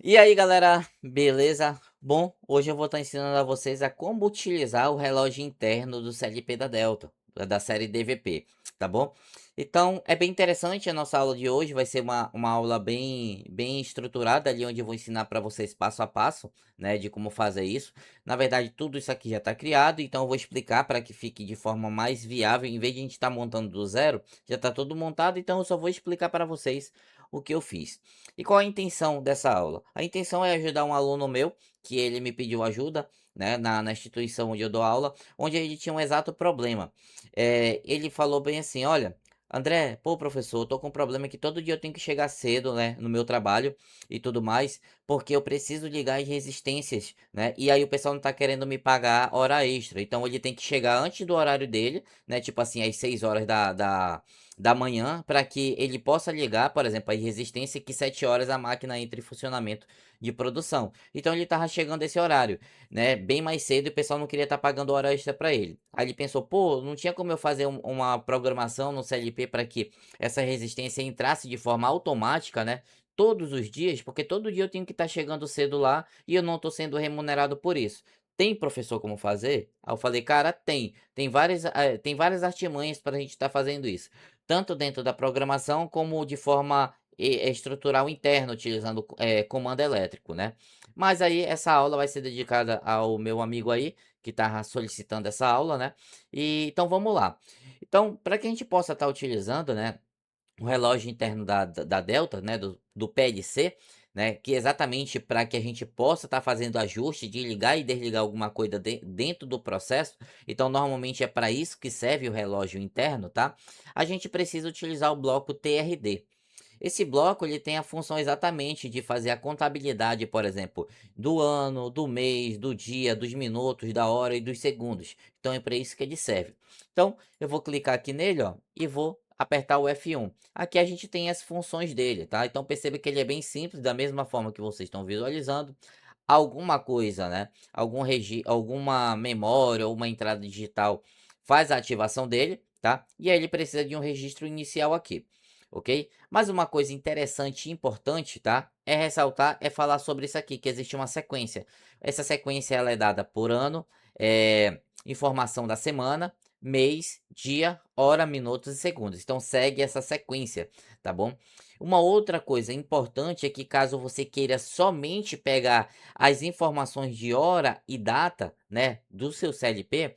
E aí, galera, beleza? Bom, hoje eu vou estar ensinando a vocês a como utilizar o relógio interno do CLP da Delta, da série DVP, tá bom? Então, é bem interessante a nossa aula de hoje, vai ser uma aula bem estruturada ali, onde eu vou ensinar para vocês passo a passo, né, de como fazer isso. Na verdade, tudo isso aqui já está criado, então eu vou explicar para que fique de forma mais viável, em vez de a gente estar montando do zero, já está tudo montado, então eu só vou explicar para vocês o que eu fiz. E qual a intenção dessa aula? A intenção é ajudar um aluno meu, que ele me pediu ajuda, né, na instituição onde eu dou aula, onde ele tinha um exato problema. Ele falou bem assim: olha, André, pô, professor, eu tô com um problema que todo dia eu tenho que chegar cedo, né, no meu trabalho e tudo mais, porque eu preciso ligar as resistências, né, e aí o pessoal não tá querendo me pagar hora extra. Então ele tem que chegar antes do horário dele, né, tipo assim, às 6 horas da manhã, para que ele possa ligar, por exemplo, a resistência que 7 horas a máquina entre em funcionamento de produção. Então ele estava chegando esse horário, né, bem mais cedo e o pessoal não queria estar pagando hora extra para ele. Aí ele pensou, pô, não tinha como eu fazer uma programação no CLP para que essa resistência entrasse de forma automática, né? Todos os dias, porque todo dia eu tenho que estar chegando cedo lá e eu não estou sendo remunerado por isso. Tem professor como fazer? Aí eu falei, cara, tem. Tem várias artimanhas para a gente estar fazendo isso tanto dentro da programação como de forma estrutural interna, utilizando comando elétrico, né? Mas aí essa aula vai ser dedicada ao meu amigo aí, que está solicitando essa aula, né? Então vamos lá. Então, para que a gente possa estar utilizando, né, o relógio interno da Delta, né, do PLC, né, que é exatamente para que a gente possa estar fazendo ajuste de ligar e desligar alguma coisa dentro do processo. Então, normalmente é para isso que serve o relógio interno, tá? A gente precisa utilizar o bloco TRD. Esse bloco ele tem a função exatamente de fazer a contabilidade, por exemplo, do ano, do mês, do dia, dos minutos, da hora e dos segundos. Então é para isso que ele serve. Então eu vou clicar aqui nele, ó, e vou apertar o F1. Aqui a gente tem as funções dele, tá? Então perceba que ele é bem simples, da mesma forma que vocês estão visualizando. Alguma coisa, né? Alguma memória ou uma entrada digital faz a ativação dele, tá? E aí ele precisa de um registro inicial aqui, ok? Mas uma coisa interessante e importante, tá? É ressaltar, é falar sobre isso aqui, que existe uma sequência. Essa sequência ela é dada por ano, informação da semana, mês, dia, hora, minutos e segundos. Então segue essa sequência, tá bom? Uma outra coisa importante é que caso você queira somente pegar as informações de hora e data, né, do seu CLP,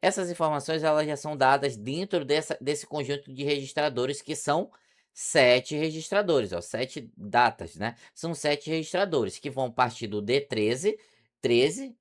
essas informações elas já são dadas dentro desse conjunto de registradores que são 7 registradores, ó, 7 datas, né? São 7 registradores que vão partir do D13,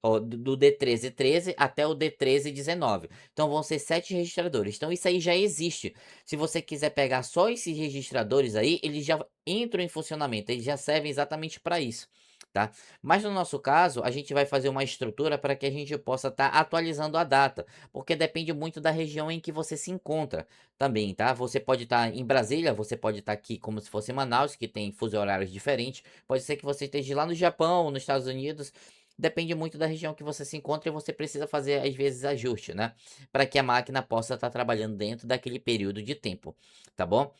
ó, do D13 13 até o D13 19. Então vão ser 7 registradores. Então isso aí já existe. Se você quiser pegar só esses registradores aí, eles já entram em funcionamento, eles já servem exatamente para isso, tá? Mas no nosso caso, a gente vai fazer uma estrutura para que a gente possa estar atualizando a data, porque depende muito da região em que você se encontra também, tá? Você pode estar em Brasília, você pode estar aqui como se fosse em Manaus, que tem fuso horários diferentes. Pode ser que você esteja lá no Japão, nos Estados Unidos. Depende muito da região que você se encontra e você precisa fazer, às vezes, ajuste, né? Para que a máquina possa estar trabalhando dentro daquele período de tempo, tá bom?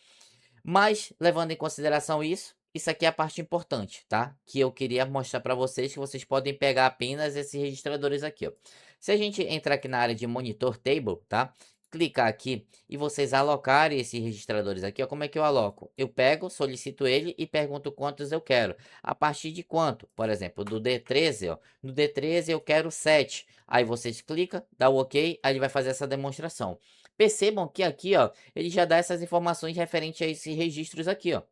Mas, levando em consideração isso, isso aqui é a parte importante, tá? Que eu queria mostrar para vocês que vocês podem pegar apenas esses registradores aqui, ó. Se a gente entrar aqui na área de Monitor Table, tá? Clicar aqui e vocês alocarem esses registradores aqui, ó. Como é que eu aloco? Eu pego, solicito ele e pergunto quantos eu quero. A partir de quanto? Por exemplo, do D13, ó. No D13 eu quero 7. Aí vocês clicam, dá o OK, aí ele vai fazer essa demonstração. Percebam que aqui, ó, ele já dá essas informações referente a esses registros aqui, ó.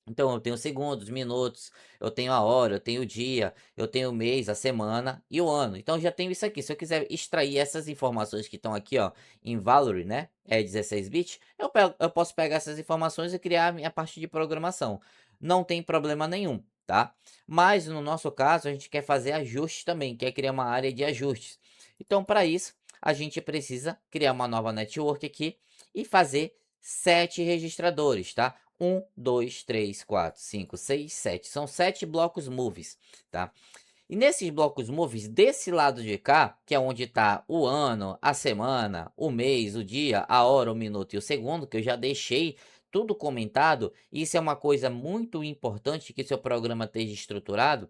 Então eu tenho segundos, minutos, eu tenho a hora, eu tenho o dia, eu tenho o mês, a semana e o ano. Então eu já tenho isso aqui. Se eu quiser extrair essas informações que estão aqui, ó, em Valory, né, é 16 bits, eu posso pegar essas informações e criar a minha parte de programação. Não tem problema nenhum, tá? Mas no nosso caso, a gente quer fazer ajustes também, quer criar uma área de ajustes. Então, para isso, a gente precisa criar uma nova network aqui e fazer 7 registradores, tá? 1, 2, 3, 4, 5, 6, 7. São 7 blocos movies, tá? E nesses blocos movies, desse lado de cá, que é onde está o ano, a semana, o mês, o dia, a hora, o minuto e o segundo, que eu já deixei tudo comentado, isso é uma coisa muito importante que seu programa esteja estruturado.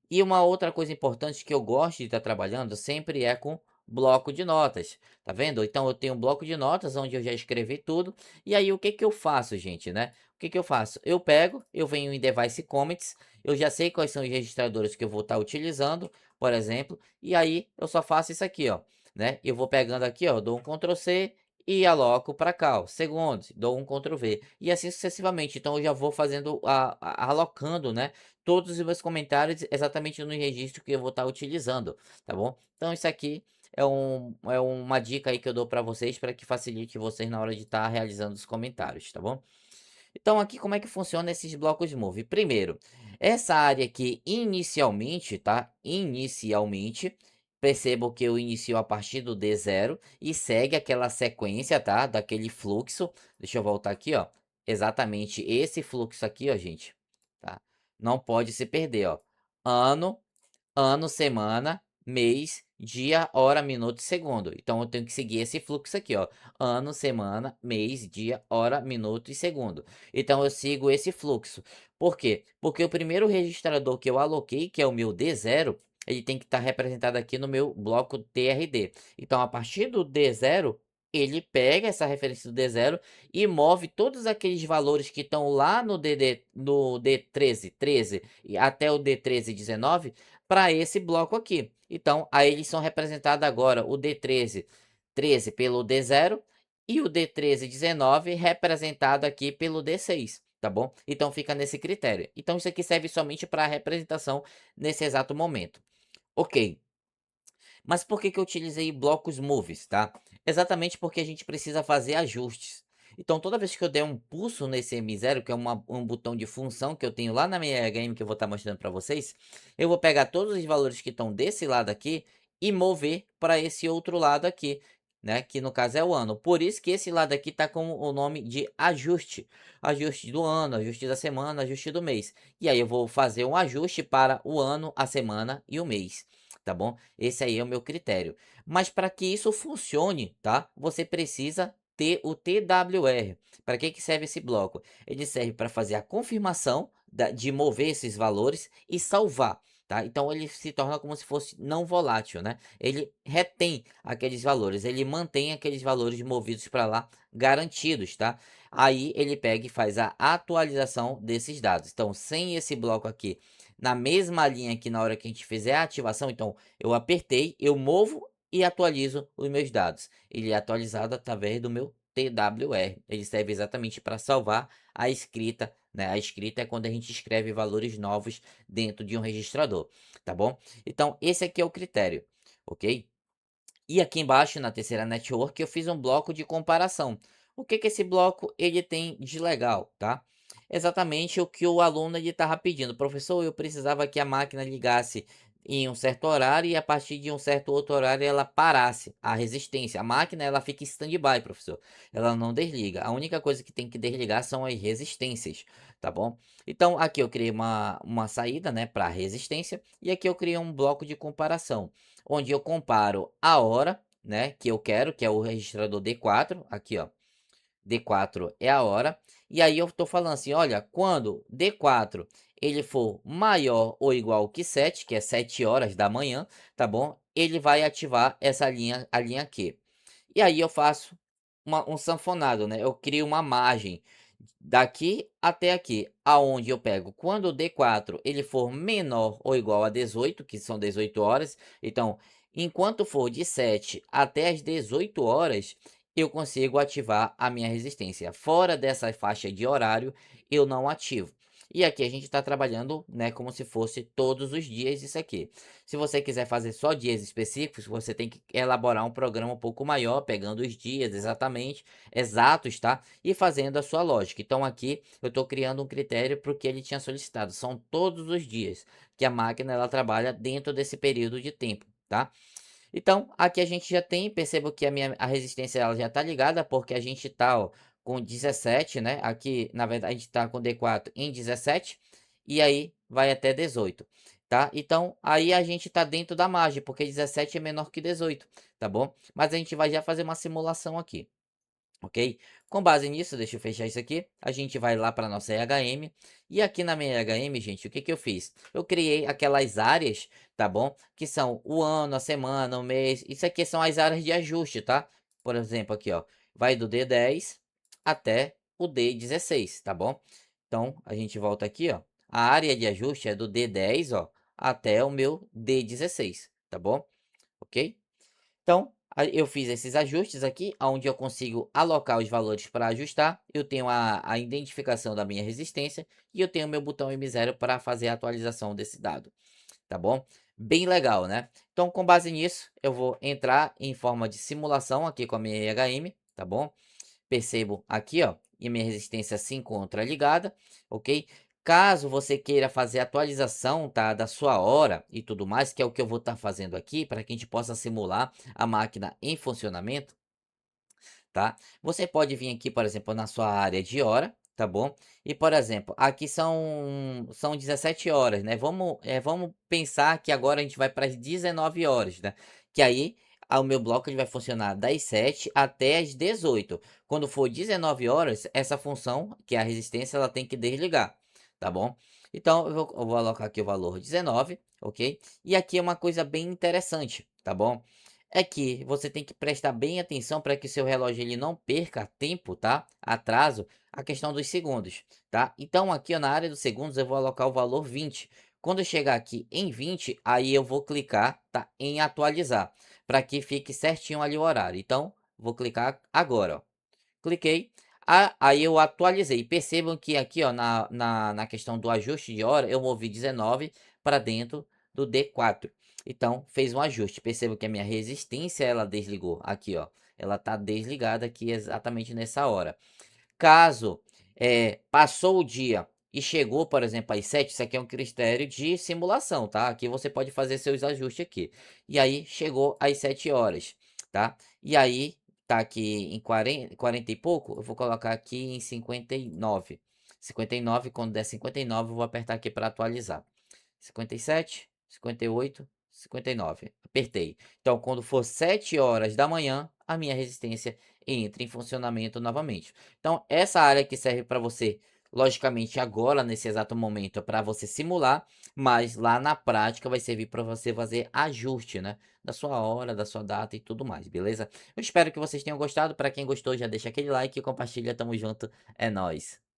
E uma outra coisa importante que eu gosto de estar trabalhando sempre é com bloco de notas, tá vendo? Então eu tenho um bloco de notas onde eu já escrevi tudo, e aí o que que eu faço, gente, né? O que que eu faço? Eu pego, eu venho em Device Commits, eu já sei quais são os registradores que eu vou estar utilizando, por exemplo, e aí eu só faço isso aqui, ó, né? Eu vou pegando aqui, ó, dou um Ctrl C e aloco para cá, ó, segundos, dou um Ctrl V, e assim sucessivamente. Então eu já vou fazendo, alocando, né? Todos os meus comentários exatamente no registro que eu vou estar utilizando, tá bom? Então isso aqui é uma dica aí que eu dou para vocês para que facilite vocês na hora de estar realizando os comentários, tá bom? Então aqui como é que funciona esses blocos Move? Primeiro, essa área aqui inicialmente, tá? Inicialmente, percebam que eu inicio a partir do D0 e segue aquela sequência, tá? Daquele fluxo. Deixa eu voltar aqui, ó. Exatamente esse fluxo aqui, ó, gente, tá? Não pode se perder, ó. Ano, ano, semana, mês, dia, hora, minuto e segundo. Então eu tenho que seguir esse fluxo aqui, ó. Ano, semana, mês, dia, hora, minuto e segundo. Então eu sigo esse fluxo. Por quê? Porque o primeiro registrador que eu aloquei, que é o meu D0, ele tem que estar representado aqui no meu bloco TRD. Então a partir do D0, ele pega essa referência do D0 e move todos aqueles valores que estão lá no D13, 13 e até o D13, 19 para esse bloco aqui. Então, aí eles são representados agora o D13, 13 pelo D0 e o D13, 19 representado aqui pelo D6, tá bom? Então fica nesse critério. Então isso aqui serve somente para a representação nesse exato momento. Ok. Mas por que que eu utilizei blocos moves, tá? Exatamente porque a gente precisa fazer ajustes. Então, toda vez que eu der um pulso nesse M0, que é um botão de função que eu tenho lá na minha game, que eu vou estar mostrando para vocês, eu vou pegar todos os valores que estão desse lado aqui e mover para esse outro lado aqui, né? Que no caso é o ano. Por isso que esse lado aqui está com o nome de ajuste. Ajuste do ano, ajuste da semana, ajuste do mês. E aí eu vou fazer um ajuste para o ano, a semana e o mês, tá bom? Esse aí é o meu critério. Mas para que isso funcione, tá? Você precisa ter o TWR. Para que serve esse bloco? Ele serve para fazer a confirmação de mover esses valores e salvar, tá? Então ele se torna como se fosse não volátil, né? Ele retém aqueles valores, ele mantém aqueles valores movidos para lá garantidos, tá? Aí ele pega e faz a atualização desses dados. Então, sem esse bloco aqui, na mesma linha que na hora que a gente fizer a ativação, então eu apertei, eu movo e atualizo os meus dados. Ele é atualizado através do meu TWR. Ele serve exatamente para salvar a escrita, né? A escrita é quando a gente escreve valores novos dentro de um registrador, tá bom? Então, esse aqui é o critério, ok? E aqui embaixo, na terceira network, eu fiz um bloco de comparação. O que que esse bloco ele tem de legal, tá? Exatamente o que o aluno estava pedindo. Professor, eu precisava que a máquina ligasse em um certo horário e a partir de um certo outro horário ela parasse a resistência. A máquina ela fica em stand-by, professor. Ela não desliga. A única coisa que tem que desligar são as resistências, tá bom? Então aqui eu criei uma saída, né, para resistência e aqui eu criei um bloco de comparação onde eu comparo a hora, né, que eu quero, que é o registrador D4, aqui ó, D4 é a hora, e aí eu estou falando assim, olha, quando D4 ele for maior ou igual que 7, que é 7 horas da manhã, tá bom? Ele vai ativar essa linha, a linha Q. E aí eu faço um sanfonado, né? Eu crio uma margem daqui até aqui, aonde eu pego quando o D4 ele for menor ou igual a 18, que são 18 horas. Então, enquanto for de 7 até as 18 horas, eu consigo ativar a minha resistência. Fora dessa faixa de horário, eu não ativo. E aqui a gente está trabalhando, né, como se fosse todos os dias isso aqui. Se você quiser fazer só dias específicos, você tem que elaborar um programa um pouco maior, pegando os dias exatamente, exatos, tá? E fazendo a sua lógica. Então aqui eu estou criando um critério para o que ele tinha solicitado. São todos os dias que a máquina ela trabalha dentro desse período de tempo, tá? Então, aqui a gente já tem, percebo que a resistência ela já está ligada, porque a gente está com 17, né? Aqui, na verdade, a gente está com D4 em 17, e aí vai até 18, tá? Então, aí a gente está dentro da margem, porque 17 é menor que 18, tá bom? Mas a gente vai já fazer uma simulação aqui. ok? Com base nisso, deixa eu fechar isso aqui, a gente vai lá para nossa EHM, e aqui na minha EHM, gente, o que que eu fiz? Eu criei aquelas áreas, tá bom? Que são o ano, a semana, o mês, isso aqui são as áreas de ajuste, tá? Por exemplo, aqui, ó, vai do D10 até o D16, tá bom? Então, a gente volta aqui, ó, a área de ajuste é do D10, ó, até o meu D16, tá bom? Ok? Então, eu fiz esses ajustes aqui, onde eu consigo alocar os valores para ajustar. Eu tenho a identificação da minha resistência e eu tenho meu botão M0 para fazer a atualização desse dado, tá bom? Bem legal, né? Então, com base nisso, eu vou entrar em forma de simulação aqui com a minha IHM, tá bom? Percebo aqui, ó, e minha resistência se encontra ligada, ok? Caso você queira fazer atualização, tá, da sua hora e tudo mais, que é o que eu vou estar fazendo aqui, para que a gente possa simular a máquina em funcionamento, tá? Você pode vir aqui, por exemplo, na sua área de hora, tá bom? E, por exemplo, aqui são 17 horas, né? Vamos pensar que agora a gente vai para as 19 horas, né? Que aí o meu bloco ele vai funcionar das 7 até as 18. Quando for 19 horas, essa função, que é a resistência, ela tem que desligar, tá bom? Então, eu vou alocar aqui o valor 19, ok? E aqui é uma coisa bem interessante, tá bom? É que você tem que prestar bem atenção para que o seu relógio ele não perca tempo, tá? Atraso, a questão dos segundos, tá? Então aqui ó, na área dos segundos eu vou alocar o valor 20. Quando eu chegar aqui em 20, aí eu vou clicar, tá, em atualizar, para que fique certinho ali o horário. Então, vou clicar agora, ó. Cliquei, aí eu atualizei. Percebam que aqui, ó, na questão do ajuste de hora, eu movi 19 para dentro do D4. Então, fez um ajuste. Percebam que a minha resistência, ela desligou. Aqui, ó, ela tá desligada aqui exatamente nessa hora. Caso passou o dia e chegou, por exemplo, às 7, isso aqui é um critério de simulação, tá? Aqui você pode fazer seus ajustes aqui. E aí chegou às 7 horas, tá? E aí tá aqui em 40 e pouco, eu vou colocar aqui em 59. 59, quando der 59, eu vou apertar aqui para atualizar. 57, 58, 59. Apertei. Então, quando for 7 horas da manhã, a minha resistência entra em funcionamento novamente. Então, essa área que serve para você, logicamente, agora, nesse exato momento, é para você simular, mas lá na prática vai servir para você fazer ajuste, né? Da sua hora, da sua data e tudo mais, beleza? Eu espero que vocês tenham gostado. Para quem gostou, já deixa aquele like e compartilha. Tamo junto. É nóis.